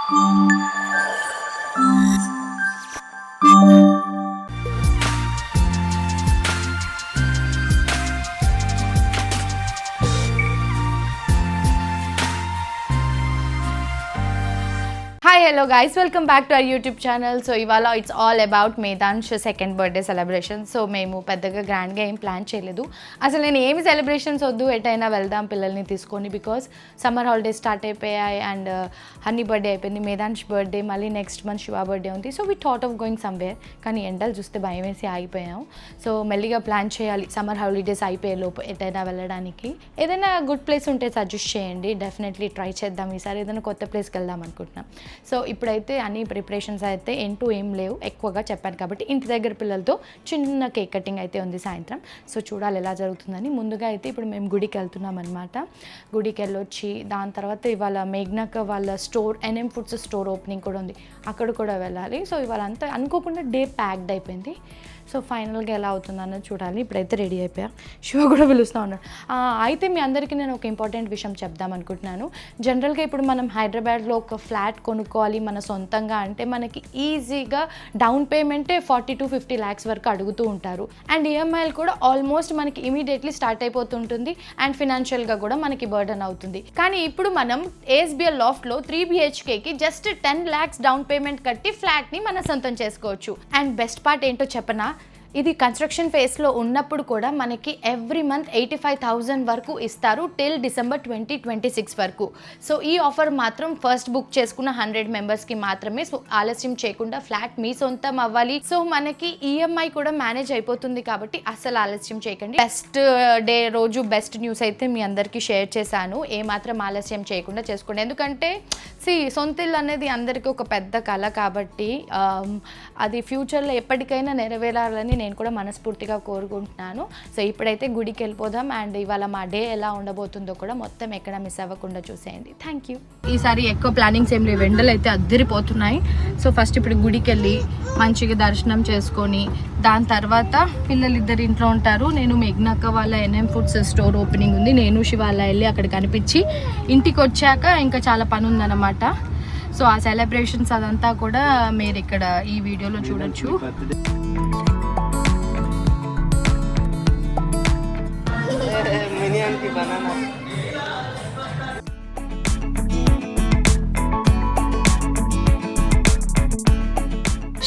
Hi, hello guys, welcome back to our YouTube channel. So ivala it's all about Medansh second birthday celebration. So మేము పెద్దగా గ్రాండ్గా ఏం plan చేయలేదు. అసలు నేను ఏమి సెలబ్రేషన్స్ వద్దు, ఎటైనా వెళ్దాం పిల్లల్ని తీసుకొని, బికాస్ సమ్మర్ హాలిడేస్ స్టార్ట్ అయిపోయాయి అండ్ హనీ బర్త్డే అయిపోయింది, మేదాన్ష్ బర్త్డే, మళ్ళీ నెక్స్ట్ మంత్ శివ బర్త్డే ఉంది. So we thought of going somewhere, కానీ ఎండలు చూస్తే భయం వేసి ఆగిపోయాం. సో మెల్లిగా ప్లాన్ చేయాలి సమ్మర్ హాలిడేస్ అయిపోయే లోపు ఎటైనా వెళ్ళడానికి. ఏదైనా గుడ్ ప్లేస్ ఉంటే సజెస్ట్ చేయండి, డెఫినెట్లీ ట్రై చేద్దాం ఈసారి. ఏదైనా కొత్త ప్లేస్కి వెళ్దాం అనుకుంటున్నాం. సో ఇప్పుడైతే అన్ని ప్రిపరేషన్స్ అయితే ఏం లేవు, ఎక్కువగా చెప్పాను కాబట్టి ఇంటి దగ్గర పిల్లలతో చిన్న కేక్ కటింగ్ అయితే ఉంది సాయంత్రం. సో చూడాలి ఎలా జరుగుతుందని. ముందుగా అయితే ఇప్పుడు మేము గుడికి వెళ్తున్నాం అనమాట. గుడికి వెళ్ళొచ్చి దాని తర్వాత ఇవాళ మేఘ్నాక వాళ్ళ store NM foods store opening కూడా ఉంది, అక్కడ కూడా వెళ్ళాలి. సో ఇవాళ అంతా అనుకోకుండా డే ప్యాక్డ్ అయిపోయింది. సో ఫైనల్గా ఎలా అవుతుందన్నది చూడాలి. ఇప్పుడైతే రెడీ అయిపోయా, శివ కూడా పిలుస్తూ ఉన్నాడు. అయితే మీ అందరికీ నేను ఒక ఇంపార్టెంట్ విషయం చెప్దాం అనుకుంటున్నాను. జనరల్గా ఇప్పుడు మనం హైదరాబాద్లో ఒక ఫ్లాట్ కొనుక్కోవాలి మన సొంతంగా అంటే మనకి ఈజీగా డౌన్ పేమెంటే 40 to 50 lakhs వరకు అడుగుతూ ఉంటారు. అండ్ EMIలు కూడా ఆల్మోస్ట్ మనకి ఇమీడియట్లీ స్టార్ట్ అయిపోతుంటుంది అండ్ ఫినాన్షియల్గా కూడా మనకి బర్డన్ అవుతుంది. కానీ ఇప్పుడు మనం ASBL లాఫ్ట్లో 3 BHKకి జస్ట్ 10 lakhs డౌన్ పేమెంట్ కట్టి ఫ్లాట్ని మన సొంతం చేసుకోవచ్చు. అండ్ బెస్ట్ పార్ట్ ఏంటో చెప్పనా, ఇది కన్స్ట్రక్షన్ ఫేస్లో ఉన్నప్పుడు కూడా మనకి ఎవ్రీ మంత్ 85,000 వరకు ఇస్తారు టిల్ December 2026 వరకు. సో ఈ ఆఫర్ మాత్రం ఫస్ట్ బుక్ చేసుకున్న 100 మెంబర్స్కి మాత్రమే. సో ఆలస్యం చేయకుండా ఫ్లాట్ మీ సొంతం అవ్వాలి. సో మనకి EMI కూడా మేనేజ్ అయిపోతుంది కాబట్టి అసలు ఆలస్యం చేయకండి. బెస్ట్ డే రోజు బెస్ట్ న్యూస్ అయితే మీ అందరికీ షేర్ చేశాను. ఏమాత్రం ఆలస్యం చేయకుండా చేసుకోండి. ఎందుకంటే సొంత ఇల్లు అనేది అందరికీ ఒక పెద్ద కళ కాబట్టి అది ఫ్యూచర్లో ఎప్పటికైనా నెరవేరాలని నేను కూడా మనస్ఫూర్తిగా కోరుకుంటున్నాను. సో ఇప్పుడైతే గుడికి వెళ్ళిపోదాం అండ్ ఇవాళ మా డే ఎలా ఉండబోతుందో కూడా మొత్తం ఎక్కడ మిస్ అవ్వకుండా చూసేయండి. Thank you. ఈసారి ఎక్కువ ప్లానింగ్స్ ఏం లేవు, ఎండలు అయితే అద్దరిపోతున్నాయి. సో ఫస్ట్ ఇప్పుడు గుడికి వెళ్ళి మంచిగా దర్శనం చేసుకొని దాని తర్వాత పిల్లలు ఇద్దరు ఇంట్లో ఉంటారు. నేను మేఘ్నాక వాళ్ళ NM ఫుడ్స్ స్టోర్ ఓపెనింగ్ ఉంది, నేను శివాల వెళ్ళి అక్కడ కనిపించి ఇంటికి వచ్చాక ఇంకా చాలా పని ఉందన్నమాట. సో ఆ సెలబ్రేషన్స్ అదంతా కూడా మీరు ఇక్కడ ఈ వీడియోలో చూడొచ్చు.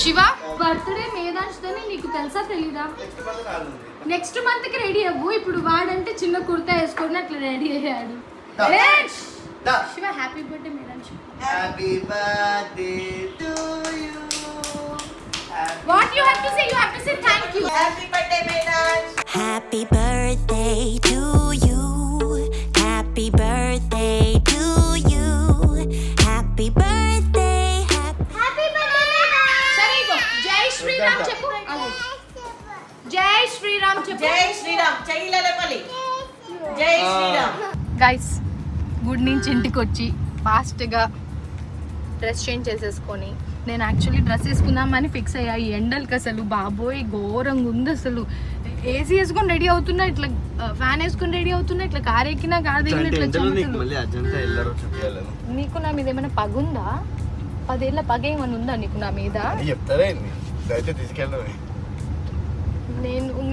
శివ బర్త్డే మేదాన్ష్దని నీకు తెలుసా తెలీదా? నెక్స్ట్ మంత్ కి రెడీ అవ్వు. ఇప్పుడు వాడంటే చిన్న కుర్తా వేసుకొని అట్లా రెడీ అయ్యాడు. Shiva happy birthday Medansh. Happy birthday to you. What you have to say? You have to say thank you. Happy birthday Medansh. Happy birthday to you. Happy birthday to you. Happy birthday. Happy birthday Medansh. సరే ఇగో జై శ్రీరామ్ చెప్పు. జై శ్రీరామ్ చెప్పు. జై శ్రీరామ్. చెయ్యిలపల్లి. జై Sriram. Guys గుడి నుంచి ఇంటికి వచ్చి ఫాస్ట్గా డ్రెస్ చేంజ్ చేసేసుకొని, నేను యాక్చువల్లీ డ్రెస్ వేసుకుందామని ఫిక్స్ అయ్యా. ఈ ఎండలకి అసలు బాబోయ్ ఘోరంగా ఉంది. అసలు AC వేసుకొని రెడీ అవుతున్నా, ఇట్లా ఫ్యాన్ వేసుకొని రెడీ అవుతున్నా, ఇట్లా కార్ ఎక్కినా కార్ దిగిన ఇట్లా. నీకు నా మీద ఏమైనా పగుందా? 10 ఏళ్ళ పగ ఏమైనా ఉందా నీకు నా మీద?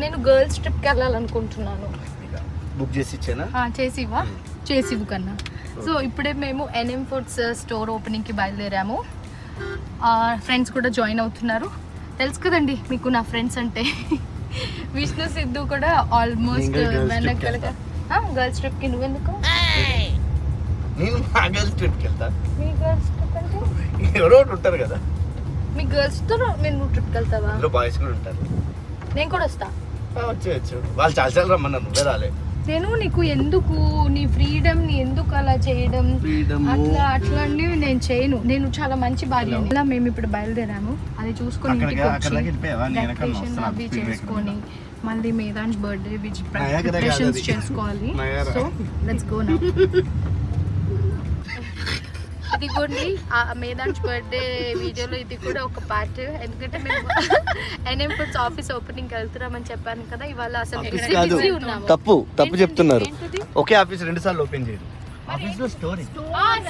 నేను గర్ల్స్ ట్రిప్కి వెళ్ళాలనుకుంటున్నాను. బుక్ చేసి ఇచ్చానా? చేసివు కన్నా. సో ఇప్పుడే మేము NM ఫుడ్స్ స్టోర్ ఓపెనింగ్కి బయలుదేరాము. ఫ్రెండ్స్ కూడా జాయిన్ అవుతున్నారు. తెలుసు కదండి మీకు నా ఫ్రెండ్స్ అంటే. విష్ణు సిద్ధు కూడా ఆల్మోస్ట్ వెనకాలగా. గర్ల్స్ ట్రిప్కి నువ్వెందుకు? నేను మా గర్ల్స్ ట్రిప్కి వెళ్తా. మీ గర్ల్స్ ట్రిప్ అంటే ఎవరో ఉంటారు కదా, మీ గర్ల్స్తో నువ్వు ట్రిప్కి వెళ్తావా? బాయ్స్ కూడా ఉంటారు. నేను కూడా వస్తా. వచ్చేయచ్చు, వాళ్ళు చాలా రమ్మన్నారు, నువ్వే రాలే. నేను నీకు ఎందుకు నీ ఫ్రీడమ్ ని ఎందుకు అలా చేయడం, అట్లా నేను చేయను. నేను చాలా మంచి భార్య. ఇలా మేము ఇప్పుడు బయలుదేరాము. అది చూసుకొని అవి చేసుకొని మళ్ళీ మేదాన్స్ బర్త్డే ప్రిపరేషన్స్ చేసుకోవాలి. So let's go now. ఇదిగోండి మేదాన్స్ బర్త్డే వీడియోలో ఇది కూడా ఒక పార్ట్. ఎందుకంటే మేము NM ఫుడ్స్ ఆఫీస్ ఓపెనింగ్ వెళ్తున్నామని చెప్పాను కదా. ఇవాళ అసలు తప్పు చెప్తున్నారు. ఒకే ఆఫీస్ 2 సార్లు ఓపెన్ చేయరు. ఆఫీస్ లో స్టోరీ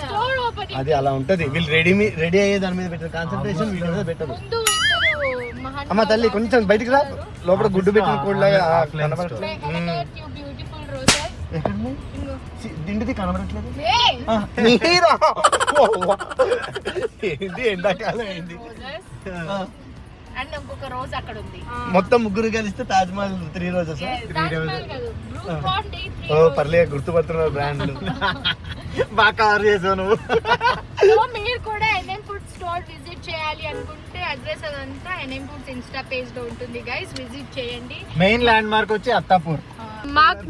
స్టోర్ ఓపెనింగ్ అది అలా ఉంటది. వీళ్ళు రెడీ అయ్యే దాని మీద పెట్టారు కాన్సన్ట్రేషన్, వీళ్ళ మీద పెట్టరు. ముందు ఇద్దరు మహాన్ అమ్మ తల్లి కొంచెం బయటికి రా, లోపల గుడ్డు పెట్టిన కోడిలాగా కనబడట్లేదు. బ్యూటిఫుల్ రోజెస్ దిండిది కనబడట్లేదు. ఏయ్ నీరా ఏంటి ఎండాకాలం ఏంటి? అండ్ ఇంకొక రోజు అక్కడ ఉంది మొత్తం ముగ్గురు కలిస్తే Taj Mahal 3 roses. Bru Pond's ఓ పర్లేదు, గుర్తుపడుతున్నావు బ్రాండ్లు. బాగా కవర్ చేసావు నువ్వు. సో మీరు కూడా ఎన్ఎం ఫుడ్ స్టోర్ విజిట్ చేయాలి అనుకుంటే అడ్రస్ అదంతా ఎన్ఎం ఫుడ్స్ ఇన్స్టా పేజ్ లో ఉంటుంది గైస్, విజిట్ చేయండి. మెయిన్ ల్యాండ్ మార్క్ వచ్చి అత్తాపూర్.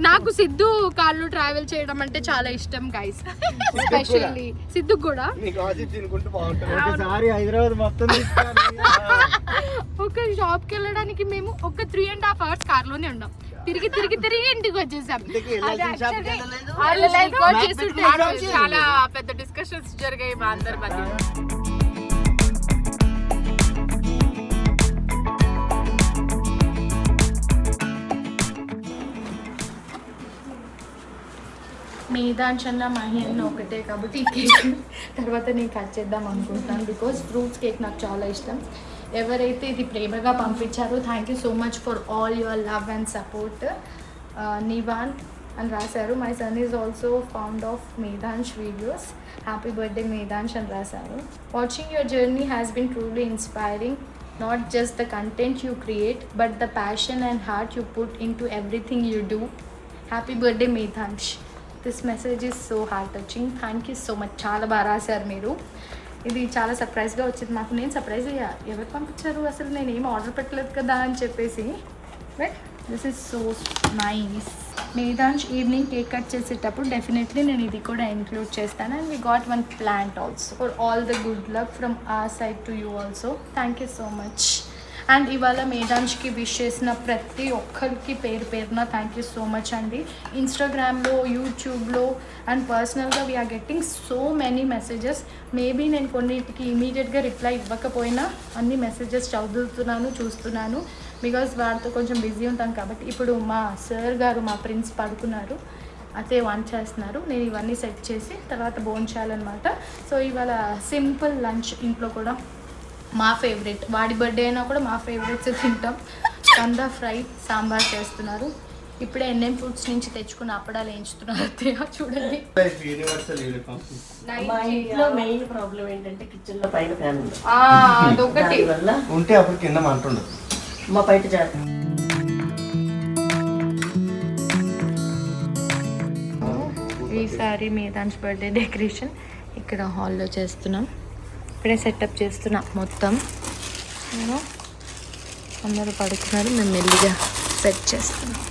నాకు సిద్ధు కార్లో ట్రావెల్ చేయడం అంటే చాలా ఇష్టం గైస్, ఎస్పెషల్లీ సిద్ధు కూడా. నీకు ఆసిడ్ తినుకుంటూ బాగుంటుంది. ఒకసారి హైదరాబాద్ మొత్తం ఒక షాప్ కి వెళ్ళడానికి మేము ఒక 3.5 hours కార్ లోనే ఉన్నాం. తిరిగి తిరిగి తిరిగి ఇంటికి వచ్చేసాం. చాలా పెద్ద డిస్కషన్స్ జరిగాయి మా అందరి మధ్య. మీదాంశన్న మహేన్ ఒకటే కాబట్టి ఈ కేక్ తర్వాత నేను కట్ చేద్దాం అనుకుంటున్నాను, బికాజ్ ఫ్రూట్స్ కేక్ నాకు చాలా ఇష్టం. ఎవరైతే ఇది ప్రేమగా పంపించారో thank you so much for all your love and support. Nivan అని రాశారు. My son is also found of Medansh videos. Happy birthday Medansh అని రాశారు. Watching your journey has been truly inspiring. Not just the content you create, but the passion and heart you put into everything you do. Happy birthday, Medhansh. This message is so heart touching. Thank you so much. చాలా బాగా రాశారు మీరు. ఇది చాలా సర్ప్రైజ్గా వచ్చింది నాకు. నేను surprise అయ్యా, ఎవరు పంపించారు అసలు, నేను ఏం ఆర్డర్ పెట్టలేదు కదా అని చెప్పేసి. But this is so nice. Medhansh evening cake cut చేసేటప్పుడు డెఫినెట్లీ నేను ఇది కూడా ఇంక్లూడ్ చేస్తాను. And we got one plant also. For all the good luck from our side to you also. Thank you so much. అండ్ ఇవాళ మేధాంష్కి wish చేసిన ప్రతి ఒక్కరికి పేరు పేరున థ్యాంక్ యూ సో మచ్ అండి. ఇన్స్టాగ్రామ్లో, యూట్యూబ్లో అండ్ పర్సనల్గా we are getting so many messages. Maybe నేను కొన్నిటికి ఇమీడియట్గా రిప్లై ఇవ్వకపోయినా అన్ని మెసేజెస్ చదువుతున్నాను, చూస్తున్నాను. బికాజ్ వాడితో కొంచెం బిజీ ఉంటాను కాబట్టి. ఇప్పుడు మా సార్ గారు, మా ప్రిన్స్ పడుకున్నారు, అదే వంట చేస్తున్నారు. నేను ఇవన్నీ సెట్ చేసి తర్వాత భోంచేయాలన్నమాట. సో ఇవాళ సింపుల్ లంచ్. ఇంట్లో కూడా మా ఫేవరెట్, వాడి బర్త్డే అయినా కూడా మా ఫేవరెట్స్ తింటాం. కందా ఫ్రై, సాంబార్ చేస్తున్నారు. ఇప్పుడే ఎన్ఎం ఫుడ్స్ నుంచి తెచ్చుకున్న అప్పడాలు వేయించుతున్నారు అత్తయ్య, చూడండి. మా ఇంట్లో మెయిన్ ప్రాబ్లం ఏంటంటే కిచెన్ లో పైన ఫ్యాన్ ఉంది, అదొకటి వల్ల ఉంటే అప్పుడు కింద మంటుండదు. మా బయట చేస్తాం. ఈసారి మేధాంష్ బర్త్డే డెకరేషన్ ఇక్కడ హాల్లో చేస్తున్నాం. ఇప్పుడే సెటప్ చేస్తున్నా మొత్తం. నేను అందరూ పడుకున్నారు, మేము మెల్లిగా సెట్ చేస్తున్నాం.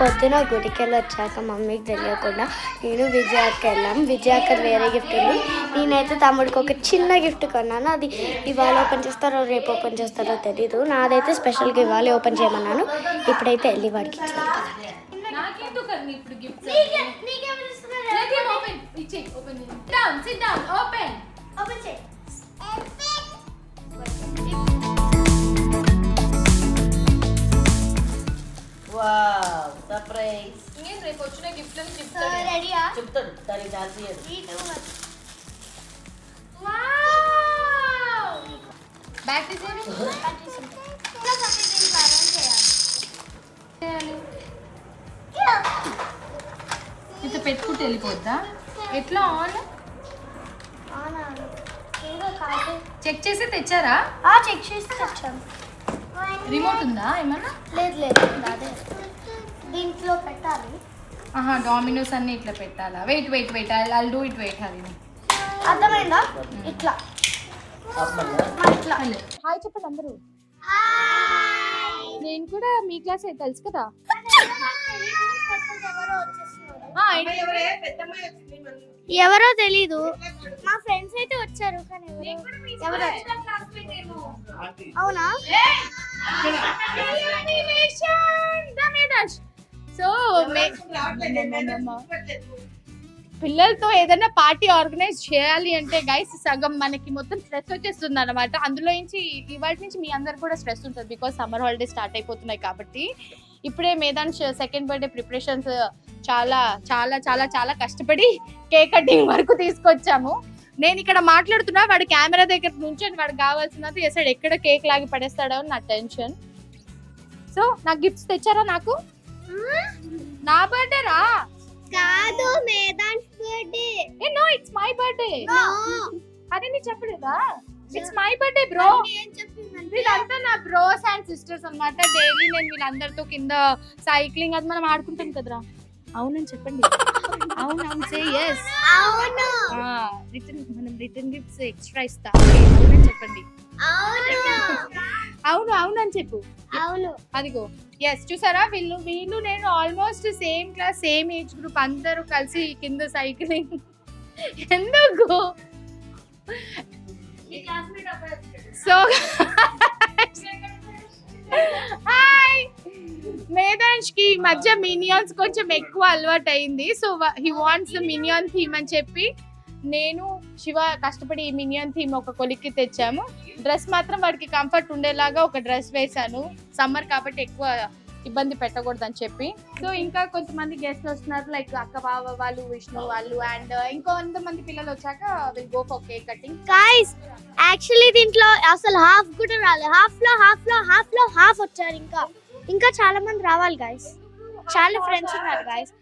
పొద్దున గుడికి వెళ్ళి వచ్చాక మమ్మీకి తెలియకుండా నేను విజయాకి వెళ్ళాం. విజయాకి వేరే గిఫ్ట్ ఉంది. నేనైతే తమ్ముడికి ఒక చిన్న గిఫ్ట్ కొన్నాను. అది ఇవాళ ఓపెన్ చేస్తారో రేపు ఓపెన్ చేస్తారో తెలీదు. నాదైతే స్పెషల్గా ఇవాళ ఓపెన్ చేయమన్నాను. ఇప్పుడైతే వెళ్ళి వాడికి ఇచ్చాను. Wow, surprise. రేపు వచ్చిన గిఫ్ట్ అని చెప్తాడు దానికి ఛాన్స్ ఇయ్యడు. బ్యాక్ తీసేయండి. ఇట్లా పెట్టుకుంటే వెళ్ళిపోద్దా? ఎట్లా ఆన్ చెక్ చేసి తెచ్చారా? చెక్ చేసి తెచ్చాను. రిమోట్ ఉందా ఏమన్నా? లేదు, అదే దీంట్లో పెట్టాలి. డామినోస్ అన్ని ఇట్లా పెట్టాలా? Wait I'll do it. Wait Harini, అర్థమైందా? ఇట్లా హాయ్ చెప్పండి అందరూ. నేను కూడా మీ క్లాస్ తెలుసు కదా. ఎవరో తెలీదు. మా ఫ్రెండ్స్ అయితే వచ్చారు కానీ ఎవరు అవునా సో పిల్లలతో ఏదైనా పార్టీ ఆర్గనైజ్ చేయాలి అంటే గైస్ సగం మనకి మొత్తం స్ట్రెస్ వచ్చేస్తుంది అనమాట. అందులో నుంచి ఇవాటి నుంచి మీ అందరు కూడా స్ట్రెస్ ఉంటుంది బికాస్ సమ్మర్ హాలిడేస్ స్టార్ట్ అయిపోతున్నాయి కాబట్టి. ఇప్పుడే మేదాన్ సెకండ్ బర్త్డే ప్రిపరేషన్స్ చాలా చాలా చాలా చాలా కష్టపడి కేక్ కటింగ్ వరకు తీసుకొచ్చాము. నేను ఇక్కడ మాట్లాడుతున్నా, వాడు కెమెరా దగ్గర నుంచి వాడికి కావాల్సినంత చేస్తాడు, ఎక్కడ కేక్ లాగి పడేస్తాడో నా టెన్షన్. సో నాకు గిఫ్ట్స్ తెచ్చారా? నాకు నా బర్త్డే రా కాదు Medansh birthday. No it's my birthday. అదే నీకు చెప్పలేదా? It's my birthday bro. వీళ్ళంతా నా బ్రోస్ అండ్ సిస్టర్స్ అన్నమాట. డైలీ నేను వీళ్ళందరితో కింద సైక్లింగ్ అది మనం ఆడుకుంటాం కదరా. అవునని చెప్పండి. అవును సే yes. అవును మనం రిటర్న్ గిఫ్ట్స్ ఎక్స్ట్రా ఇస్తా. అవునని చెప్పండి. అవును అని చెప్పు. అవును అదిగో ఎస్ చూసారా, వీళ్ళు నేను almost same class same age group అందరూ కలిసి కింద సైక్లింగ్. ఎందుకు సో హాయ్, మేదాన్స్ కి మధ్య మినియాన్స్ కొంచెం ఎక్కువ అలవాటు అయింది. So he wants the minion theme అని చెప్పి నేను శివ కష్టపడి ఈ మినియాన్ థీమ్ ఒక కొలిక్కి తెచ్చాము. డ్రెస్ మాత్రం వాడికి కంఫర్ట్ ఉండేలాగా ఒక డ్రెస్ వేసాను, సమ్మర్ కాబట్టి ఎక్కువ ఇబ్బంది పెట్టకూడదు అని చెప్పి. సో ఇంకా కొంతమంది గెస్ట్లు వస్తున్నారు, లైక్ అక్క బావ వాళ్ళు, విష్ణు వాళ్ళు, అండ్ ఇంకొంతమంది పిల్లలు వచ్చాక will go for cake cutting. Guys actually దీంట్లో అసలు హాఫ్ కూడా రాలేదు. హాఫ్ వచ్చారు. ఇంకా చాలా మంది రావాలి గైస్. చాలా ఫ్రెండ్స్ ఉన్నారు guys.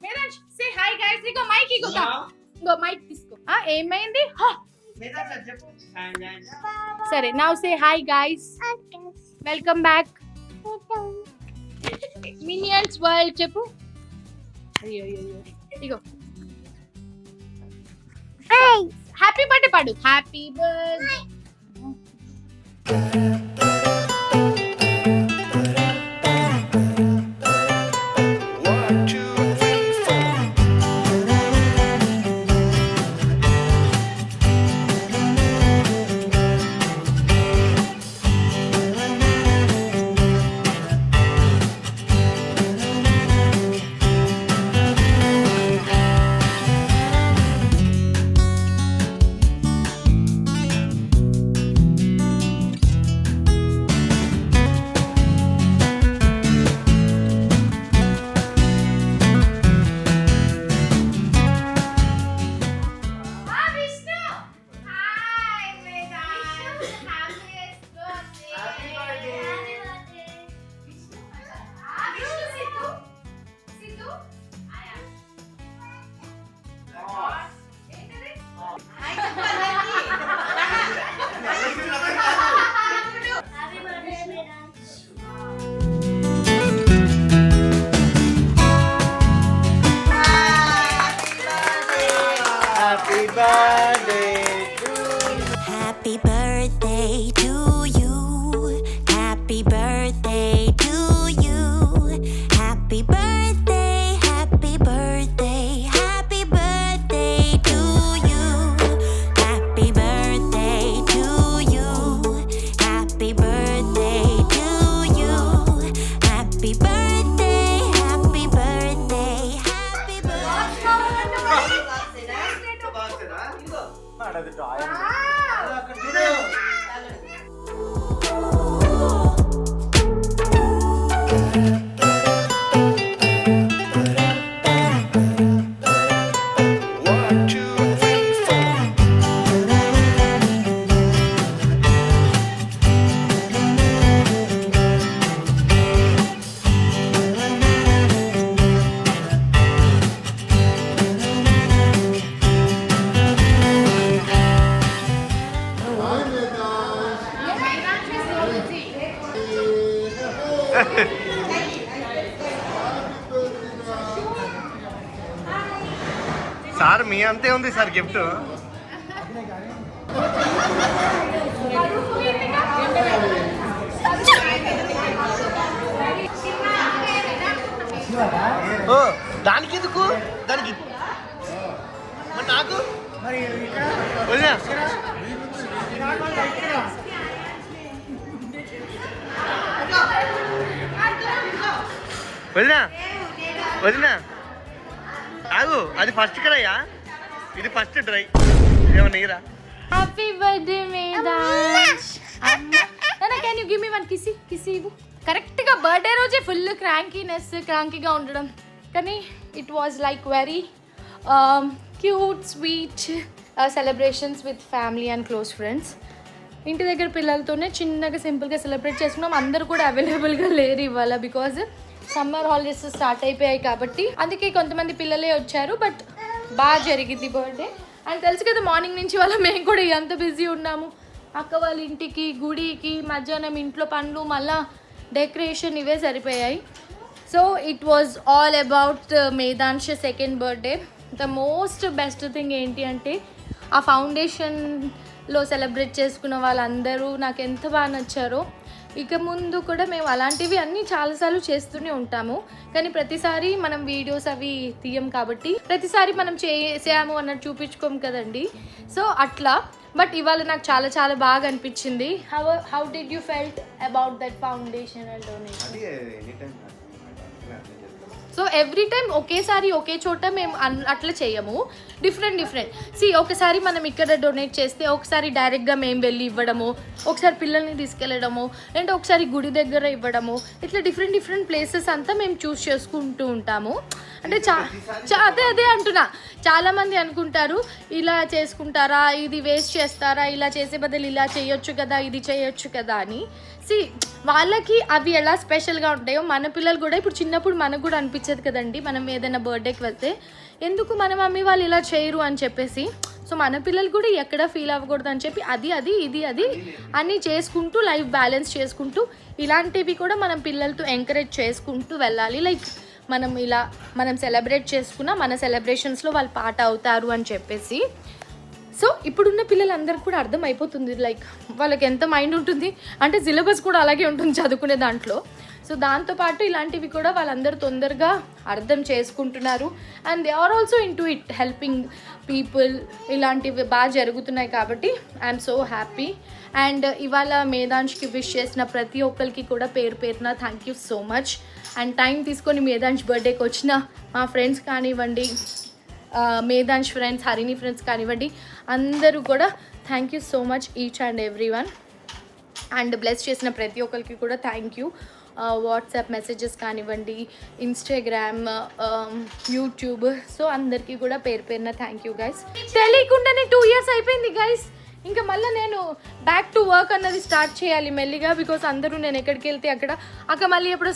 Medansh say hi guys. ఇగో మైక్ ఇంకో మైక్ తీసుకో. ఏమైంది? సరే now say hi guys, welcome back minions world చెప్పు. అయ్యో ఇగో హ్యాపీ బర్త్డే పాడు. Happy birthday. Happy birthday to you. Happy birthday to you. Happy birthday, happy birthday, happy birthday to you. Happy birthday to you. Happy birthday to you. Happy birthday, happy birthday, happy sir మీ అంతే ఉంది sir gift. ఓ దానికి ఎందుకు? దానికి మరి నాకు వదినా వదినా వదినా ఆగు, అది ఫస్ట్ కదయ్యా, ఇది ఫస్ట్ డ్రై. ఏమన్నా నీరా? Happy birthday Medansh. Can you give me one kissy ఇవ్వు. కరెక్ట్గా బర్త్డే రోజే ఫుల్ క్రాంకీగా ఉండడం, కానీ it was like very cute sweet celebrations with family and close friends. ఇంటి దగ్గర పిల్లలతోనే చిన్నగా సింపుల్గా సెలబ్రేట్ చేసుకున్నాం. అందరూ కూడా అవైలబుల్గా లేరు ఇవాళ, బికాజ్ సమ్మర్ హాలిడేస్ స్టార్ట్ అయిపోయాయి కాబట్టి. అందుకే కొంతమంది పిల్లలే వచ్చారు, బట్ బాగా జరిగింది బర్త్డే. అండ్ తెలుసు కదా మార్నింగ్ నుంచి వాళ్ళ మేము కూడా ఎంత బిజీ ఉన్నాము. అక్క వాళ్ళ ఇంటికి, గుడికి, మధ్యాహ్నం ఇంట్లో పనులు, మళ్ళా డెకరేషన్, ఇవే సరిపోయాయి. So it was all about Medansh second birthday. The most best thing ఏంటి అంటే ఆ ఫౌండేషన్లో సెలబ్రేట్ చేసుకున్న వాళ్ళందరూ నాకు ఎంత బాగా నచ్చారో. ఇక ముందు కూడా మేము అలాంటివి అన్నీ చాలాసార్లు చేస్తూనే ఉంటాము, కానీ ప్రతిసారి మనం వీడియోస్ అవి తీయం కాబట్టి ప్రతిసారి మనం చేసాము అన్నట్టు చూపించుకోము కదండి. సో అట్లా, బట్ ఇవాళ నాకు చాలా చాలా బాగా అనిపించింది. How did you felt about that foundation and donation? So every time ఒకేసారి ఒకే చోట మేము అట్లా చేయము, డిఫరెంట్ ఒకసారి మనం ఇక్కడ డొనేట్ చేస్తే ఒకసారి డైరెక్ట్గా మేము వెళ్ళి ఇవ్వడము, ఒకసారి పిల్లల్ని తీసుకెళ్ళడము, అండ్ ఒకసారి గుడి దగ్గర ఇవ్వడము, ఇట్లా డిఫరెంట్ ప్లేసెస్ అంతా మేము చూస్ చేసుకుంటూ ఉంటాము. అంటే అదే అంటున్నా, చాలామంది అనుకుంటారు ఇలా చేసుకుంటారా, ఇది వేస్ట్ చేస్తారా, ఇలా చేసే బదులు ఇలా చేయొచ్చు కదా, ఇది చేయొచ్చు కదా అని. వాళ్ళకి అవి ఎలా స్పెషల్గా ఉంటాయో మన పిల్లలు కూడా ఇప్పుడు చిన్నప్పుడు మనకు కూడా అనిపించేది కదండి, మనం ఏదైనా బర్త్డేకి వెళ్తే ఎందుకు మన మమ్మీ వాళ్ళు ఇలా చేయరు అని చెప్పేసి. సో మన పిల్లలు కూడా ఎక్కడ ఫీల్ అవ్వకూడదు అని చెప్పి అది ఇది అన్నీ చేసుకుంటూ లైఫ్ బ్యాలెన్స్ చేసుకుంటూ ఇలాంటివి కూడా మనం పిల్లలతో ఎంకరేజ్ చేసుకుంటూ వెళ్ళాలి. లైక్ మనం సెలబ్రేట్ చేసుకున్న మన సెలబ్రేషన్స్లో వాళ్ళు పార్ట్ అవుతారు అని చెప్పేసి. సో ఇప్పుడున్న పిల్లలందరికీ కూడా అర్థం అయిపోతుంది, లైక్ వాళ్ళకి ఎంత మైండ్ ఉంటుంది అంటే సిలబస్ కూడా అలాగే ఉంటుంది చదువుకునే దాంట్లో. సో దాంతోపాటు ఇలాంటివి కూడా వాళ్ళందరూ తొందరగా అర్థం చేసుకుంటున్నారు. And they are also into it, helping people, ఇలాంటివి బాగా జరుగుతున్నాయి కాబట్టి ఐఎమ్ సో హ్యాపీ. అండ్ ఇవాళ మేదాంష్కి విష్ చేసిన ప్రతి ఒక్కరికి కూడా పేరున thank you so much. And time తీసుకొని మేదాంష్ బర్త్డేకి వచ్చిన మా ఫ్రెండ్స్ కానివ్వండి, మేదాంష్ ఫ్రెండ్స్, హరిణి ఫ్రెండ్స్ కానివ్వండి, అందరూ కూడా thank you so much each and every one. And bless చేసిన ప్రతి ఒక్కరికి కూడా థ్యాంక్ యూ. వాట్సాప్ మెసేజెస్ కానివ్వండి, ఇన్స్టాగ్రామ్, యూట్యూబ్, సో అందరికీ కూడా పేరున థ్యాంక్ యూ గైస్. తెలియకుండానే 2 years అయిపోయింది గైస్. ఇంకా మళ్ళీ నేను బ్యాక్ టు వర్క్ అన్నది స్టార్ట్ చేయాలి మెల్లిగా, బికాస్ అందరూ నేను ఎక్కడికి వెళ్తే అక్కడ మళ్ళీ ఎప్పుడు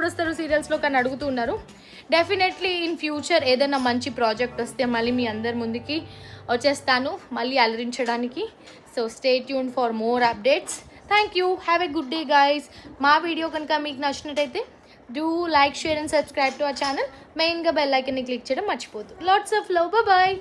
వస్తారు సీరియల్స్లో కానీ అడుగుతూ ఉన్నారు. డెఫినెట్లీ ఇన్ ఫ్యూచర్ ఏదైనా మంచి ప్రాజెక్ట్ వస్తే మళ్ళీ మీ అందరి ముందుకి వచ్చేస్తాను, మళ్ళీ అలరించడానికి. So stay tune for more updates. Thank you, have a good day guys. మా వీడియో కనుక మీకు నచ్చినట్టయితే do like, share and subscribe to our channel. మెయిన్గా బెల్ ఐకన్ని క్లిక్ చేయడం మర్చిపోద్దు. Lots of love, bye.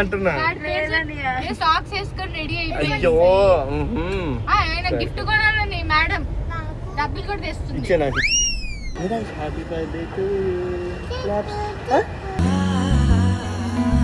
అంటున్నా. సాక్స్ వేసుకొని రెడీ అయ్యో ఆయన గిఫ్ట్ కొనాలని మేడం డబ్బులు కూడా తెస్తుంది. ఇచ్చే నాకు హ్యాపీ బర్త్డే టు